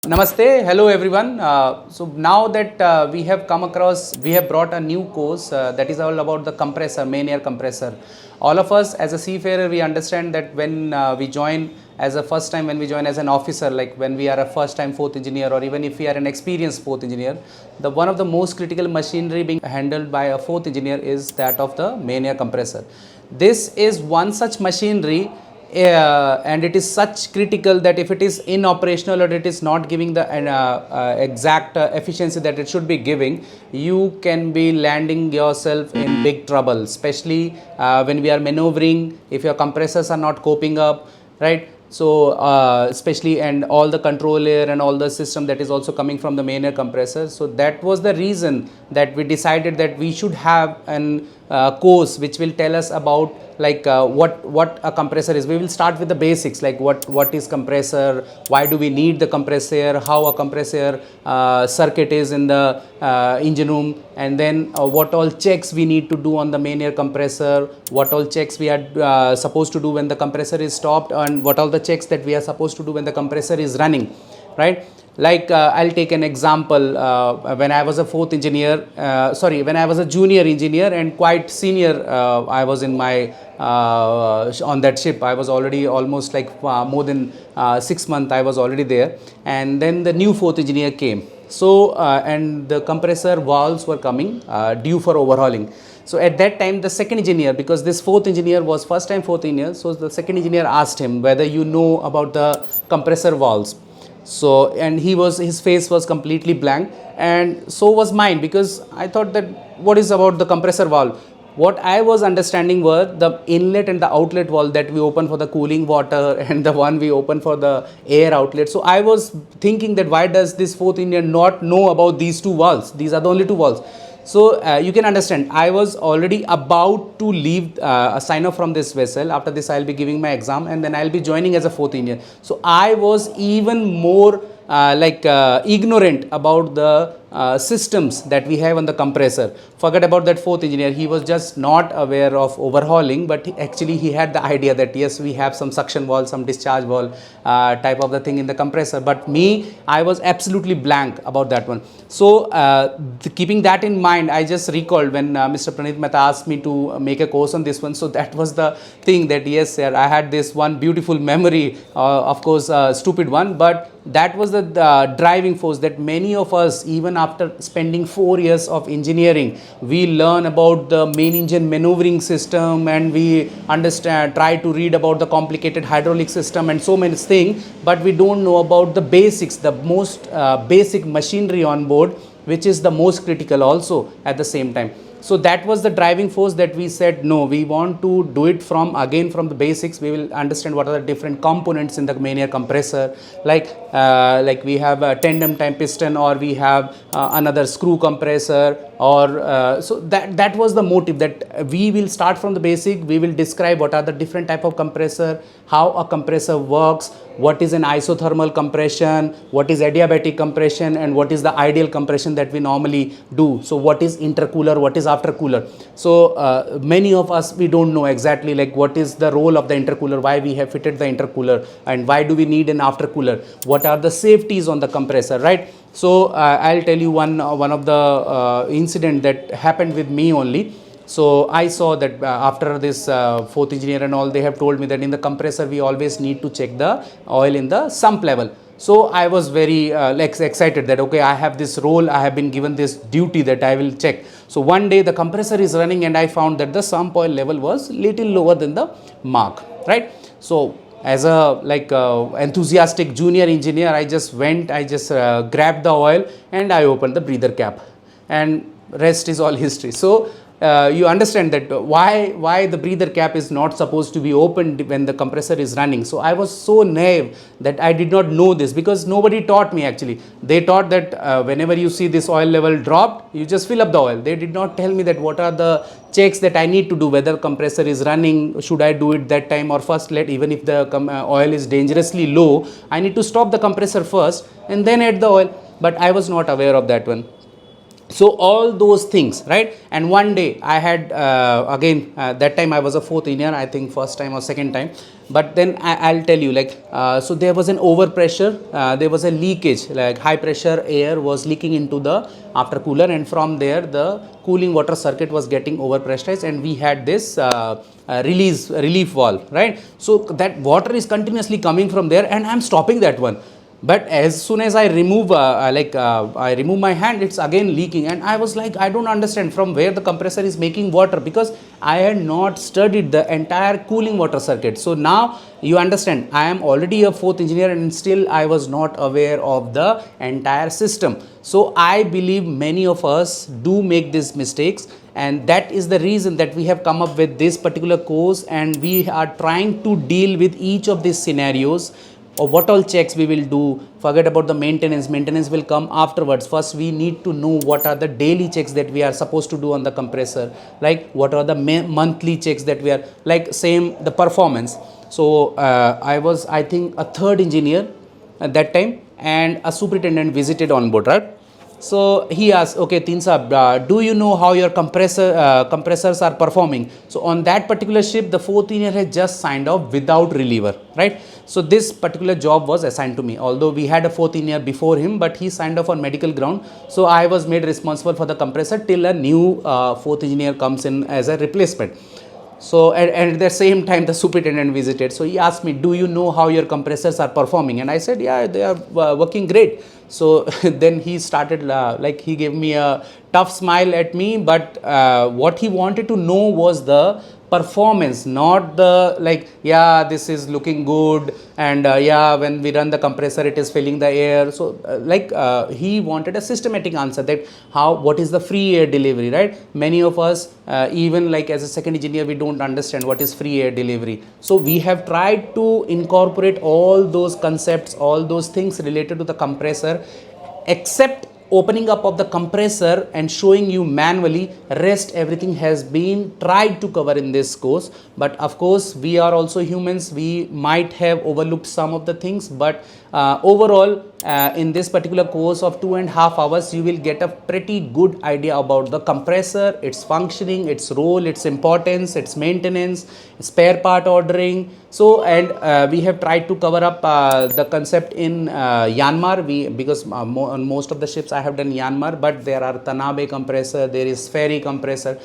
Namaste, hello everyone. So now that we have come across, we have brought a new course that is all about the compressor, main air compressor. All of us as a seafarer, we understand that when we join as a first time, when we join as an officer, like when we are a first time fourth engineer, or even if we are an experienced fourth engineer, the one of the most critical machinery being handled by a fourth engineer is that of the main air compressor. This is one such machinery and it is such critical that if it is inoperational or it is not giving the exact efficiency that it should be giving, you can be landing yourself in big trouble, especially when we are maneuvering, if your compressors are not coping up, right? So especially, and all the control air and all the system that is also coming from the main air compressor. So that was the reason that we decided that we should have an course which will tell us about like what a compressor is. We will start with the basics, like what is compressor, why do we need the compressor, how a compressor circuit is in the engine room, and then what all checks we need to do on the main air compressor, what all checks we are supposed to do when the compressor is stopped, and what all the checks that we are supposed to do when the compressor is running, right? Like I'll take an example. When I was a fourth engineer, when I was a junior engineer and quite senior, I was in my on that ship. I was already almost like more than 6 months I was already there, and then the new fourth engineer came. So and the compressor valves were coming due for overhauling. So at that time the second engineer, because this fourth engineer was first time fourth engineer, so the second engineer asked him whether you know about the compressor valves. So, and his face was completely blank, and so was mine, because I thought that what is about the compressor valve. What I was understanding were the inlet and the outlet valve that we open for the cooling water and the one we open for the air outlet. So I was thinking that why does this fourth Indian not know about these two valves? These are the only two valves. So you can understand, I was already about to leave a sign off from this vessel. After this I'll be giving my exam, and then I'll be joining as a fourth Indian. So I was even more ignorant about the systems that we have on the compressor. Forget about that fourth engineer, he was just not aware of overhauling, but actually he had the idea that yes, we have some suction valve, some discharge valve type of the thing in the compressor. But me, I was absolutely blank about that one. So keeping that in mind, I just recalled when Mr. Pranit Mehta asked me to make a course on this one. So that was the thing, that yes sir, I had this one beautiful memory, of course stupid one, but that was the driving force that many of us, even after spending 4 years of engineering, we learn about the main engine maneuvering system, and we understand, try to read about the complicated hydraulic system and so many things, but we don't know about the basics, the most basic machinery on board, which is the most critical also at the same time. So that was the driving force that we said, no, we want to do it from the basics. We will understand what are the different components in the main air compressor, like we have a tandem time piston, or we have another screw compressor, or so that was the motive, that we will start from the basic. We will describe what are the different type of compressor, how a compressor works, what is an isothermal compression, what is adiabatic compression, and what is the ideal compression that we normally do. So what is intercooler, what is aftercooler. So many of us, we don't know exactly like what is the role of the intercooler, why we have fitted the intercooler, and why do we need an aftercooler, what are the safeties on the compressor, right? So I'll tell you one of the incident that happened with me only. So I saw that after this fourth engineer and all, they have told me that in the compressor we always need to check the oil in the sump level. So I was very excited that okay, I have this role, I have been given this duty that I will check. So one day the compressor is running, and I found that the sump oil level was little lower than the mark, right? So as a enthusiastic junior engineer, I just went, I just grabbed the oil and I opened the breather cap, and rest is all history. So you understand that why the breather cap is not supposed to be opened when the compressor is running. So I was so naive that I did not know this, because nobody taught me actually. They taught that whenever you see this oil level dropped, you just fill up the oil. They did not tell me that what are the checks that I need to do, whether compressor is running, should I do it that time, or first even if the oil is dangerously low, I need to stop the compressor first and then add the oil. But I was not aware of that one. So all those things, right? And one day I had again that time I was a fourth engineer, I think first time or second time, but then I'll tell you, like so there was an overpressure, there was a leakage, like high pressure air was leaking into the after cooler, and from there the cooling water circuit was getting overpressurized, and we had this relief valve, right? So that water is continuously coming from there, and I'm stopping that one. But as soon as I remove I remove my hand, it's again leaking, and I was like, I don't understand from where the compressor is making water, because I had not studied the entire cooling water circuit. So now you understand, I am already a fourth engineer and still I was not aware of the entire system. So I believe many of us do make these mistakes, and that is the reason that we have come up with this particular course, and we are trying to deal with each of these scenarios, or what all checks we will do. Forget about the maintenance will come afterwards. First we need to know what are the daily checks that we are supposed to do on the compressor, like what are the monthly checks that we are, like same the performance. So I was, I think, a third engineer at that time, and a superintendent visited on board, right? So he asked, okay, Teen Saab, do you know how your compressors are performing? So on that particular ship, the fourth engineer had just signed off without reliever, right? So this particular job was assigned to me, although we had a fourth engineer before him, but he signed off on medical ground. So I was made responsible for the compressor till a new fourth engineer comes in as a replacement. So at the same time the superintendent visited. So he asked me, do you know how your compressors are performing? And I said, yeah, they are working great. So then he started like he gave me a tough smile at me, but what he wanted to know was the performance, not the like, yeah, this is looking good, and yeah, when we run the compressor it is filling the air. So he wanted a systematic answer, that how, what is the free air delivery, right? Many of us even like as a second engineer, we don't understand what is free air delivery. So we have tried to incorporate all those concepts, all those things related to the compressor, except opening up of the compressor and showing you manually. Rest everything has been tried to cover in this course, but of course we are also humans, we might have overlooked some of the things, but overall in this particular course of 2.5 hours you will get a pretty good idea about the compressor, its functioning, its role, its importance, its maintenance, spare part ordering. So and we have tried to cover up the concept in Yanmar, because on most of the ships I have done Yanmar, but there are Tanabe compressor, there is ferry compressor.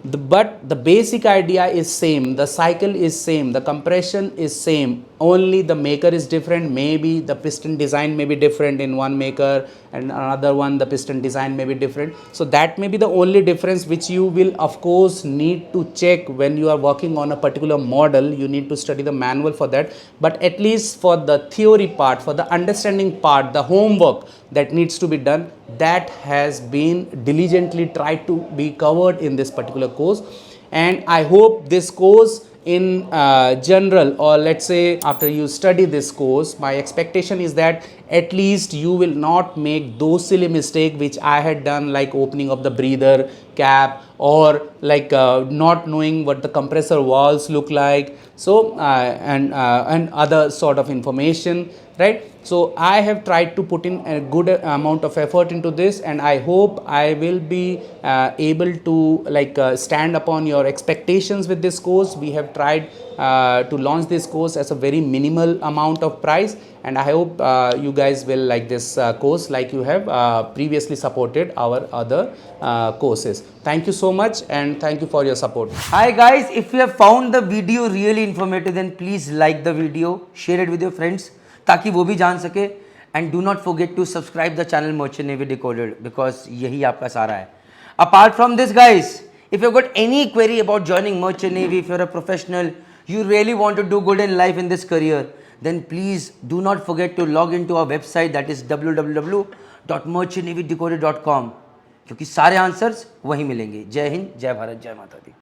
But the basic idea is same, the cycle is same, the compression is same, only the maker is different. Maybe the piston design may be different in one maker, and another one the piston design may be different. So that may be the only difference, which you will of course need to check when you are working on a particular model. You need to study the manual for that, but at least for the theory part, for the understanding part, the homework that needs to be done, that has been diligently tried to be covered in this particular course. And I hope this course in general, or let's say after you study this course, my expectation is that at least you will not make those silly mistakes which I had done, like opening of the breather cap, or like not knowing what the compressor valves look like, so and other sort of information, right? So I have tried to put in a good amount of effort into this, and I hope I will be able to like stand upon your expectations with this course. We have tried to launch this course as a very minimal amount of price, and I hope you guys will like this course, like you have previously supported our other courses. Thank you so much, and thank you for your support. Hi guys, if you have found the video really informative, then please like the video, share it with your friends, ताकि वो भी जान सके, and do not forget to subscribe the channel Merchant Navy Decoded, because यही आपका सारा है. Apart from this guys, if you've got any query about joining Merchant Navy, if you're a professional, you really want to do good in life in this career, then please do not forget to log into our website, that is www.merchantnavydecoded.com, क्योंकि सारे answers वहीं मिलेंगे. जय हिंद, जय भारत, जय माता दी.